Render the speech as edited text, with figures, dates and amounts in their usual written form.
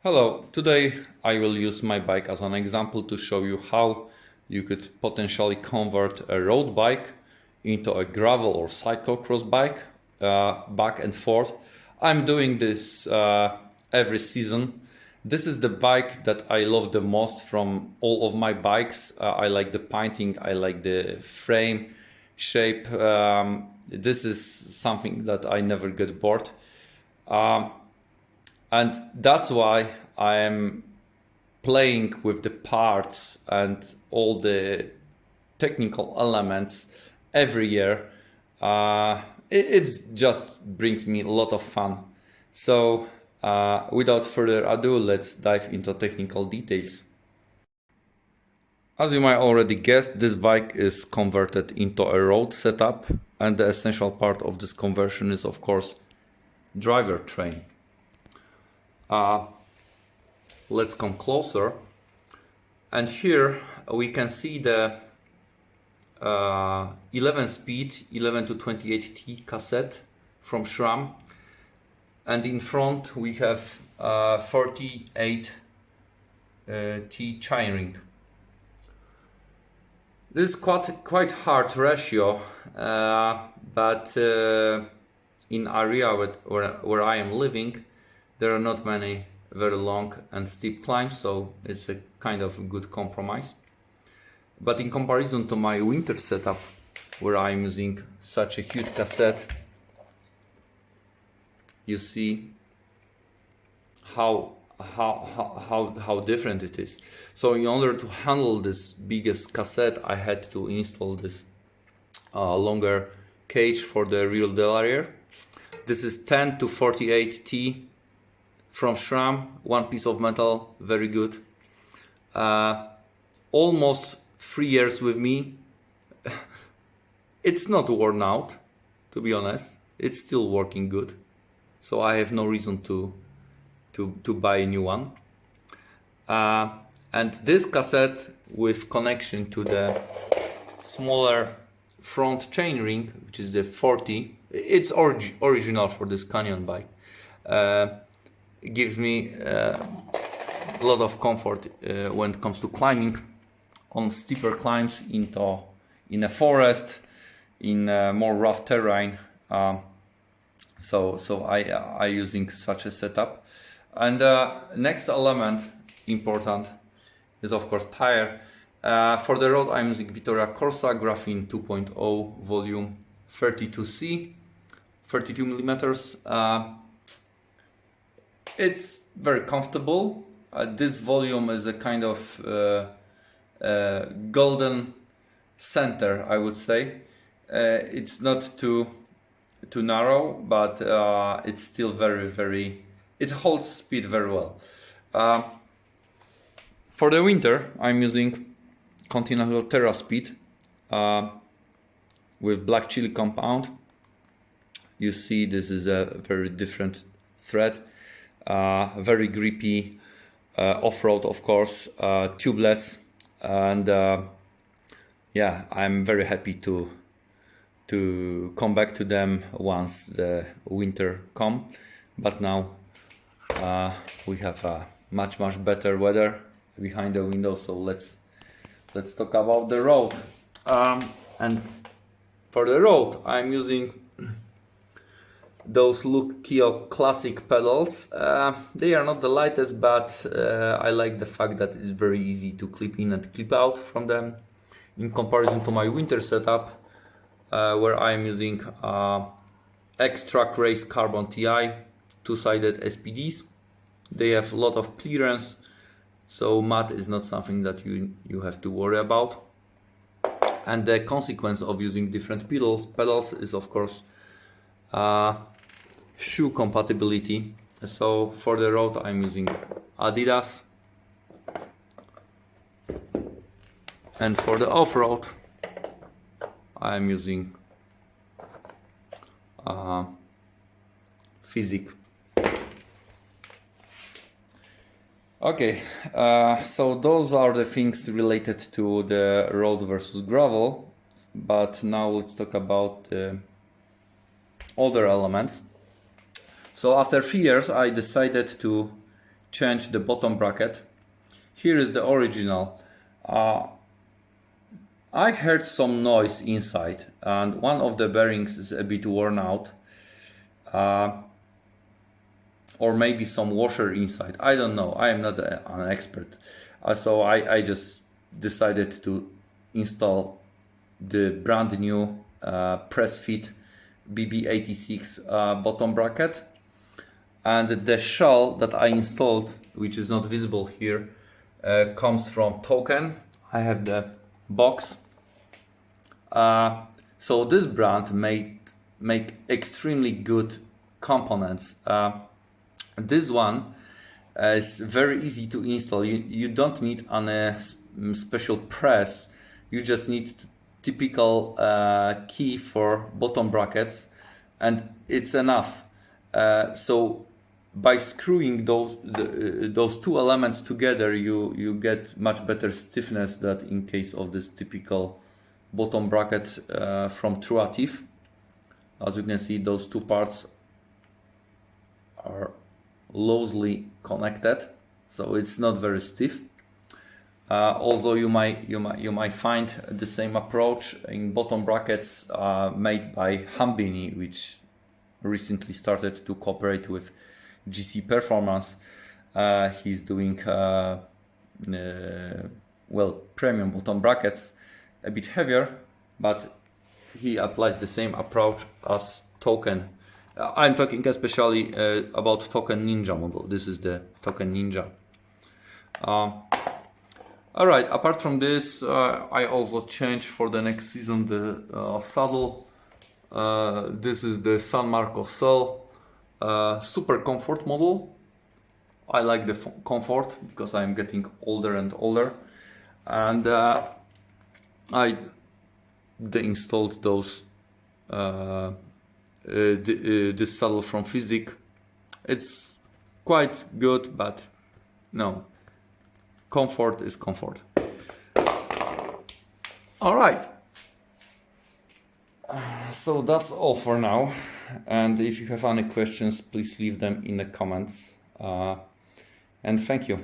Hello, today I will use my bike as an example to show you how you could potentially convert a road bike into a gravel or cyclocross bike, back and forth. I'm doing this every season. This is the bike that I love the most from all of my bikes. I like the painting, I like the frame shape. This is something that I never get bored. And that's why I am playing with the parts and all the technical elements every year. It just brings me a lot of fun. So without further ado, let's dive into technical details. As you might already guess, this bike is converted into a road setup, and the essential part of this conversion is, of course, driver train. Let's come closer, and here we can see the 11 speed 11 to 28T cassette from SRAM, and in front we have 48T chainring. This is quite hard ratio, but in area where I am living, there are not many very long and steep climbs, so it's a kind of a good compromise. But in comparison to my winter setup, where I'm using such a huge cassette, you see how different it is. So in order to handle this biggest cassette, I had to install this longer cage for the rear derailleur. This is 10 to 48T from SRAM, one piece of metal, very good. Almost 3 years with me. It's not worn out, to be honest. It's still working good. So I have no reason to buy a new one. And this cassette with connection to the smaller front chainring, which is the 40, it's original for this Canyon bike. It gives me a lot of comfort when it comes to climbing on steeper climbs in a forest, in more rough terrain. So I using such a setup. And next element important is of course tire. For the road I'm using Vittoria Corsa Graphene 2.0 volume 32C, 32 millimeters. It's very comfortable. This volume is a kind of golden center, I would say. It's not too narrow, but it's still very. It holds speed very well. For the winter, I'm using Continental Terraspeed with black chili compound. You see, this is a very different thread. Very grippy, off-road of course, tubeless, and yeah, I'm very happy to come back to them once the winter come. But now we have much better weather behind the window, so let's talk about the road. And for the road I'm using those Keo Classic pedals. They are not the lightest, but I like the fact that it's very easy to clip in and clip out from them, in comparison to my winter setup, where I'm using X-Track Race Carbon TI two-sided SPDs. They have a lot of clearance, so mud is not something that you have to worry about. And the consequence of using different pedals is of course shoe compatibility. So for the road I'm using Adidas, and for the off-road I'm using Physic. Okay, so those are the things related to the road versus gravel, but now let's talk about the other elements. So after 3 years I decided to change the bottom bracket. Here is the original. I heard some noise inside, and one of the bearings is a bit worn out, or maybe some washer inside. I don't know. I am not an expert, so I just decided to install the brand new press fit BB86 bottom bracket, and the shell that I installed, which is not visible here, comes from Token. I have the box. So this brand make extremely good components. This one is very easy to install. You don't need a special press. You just need typical key for bottom brackets, and it's enough. So by screwing those two elements together, you get much better stiffness than in case of this typical bottom bracket from Truative. As you can see, those two parts are loosely connected, so it's not very stiff. Also, you might find the same approach in bottom brackets made by Hambini, which recently started to cooperate with GC Performance. He's doing premium bottom brackets, a bit heavier, but he applies the same approach as Token. I'm talking especially about Token Ninja model. This is the Token Ninja. Alright, apart from this, I also changed for the next season the saddle. This is the San Marco Cell Super Comfort model. I like the comfort because I'm getting older and older, and I installed those this saddle from Physic. It's quite good, but no, comfort is comfort. All right, so that's all for now, and if you have any questions, please leave them in the comments, and thank you.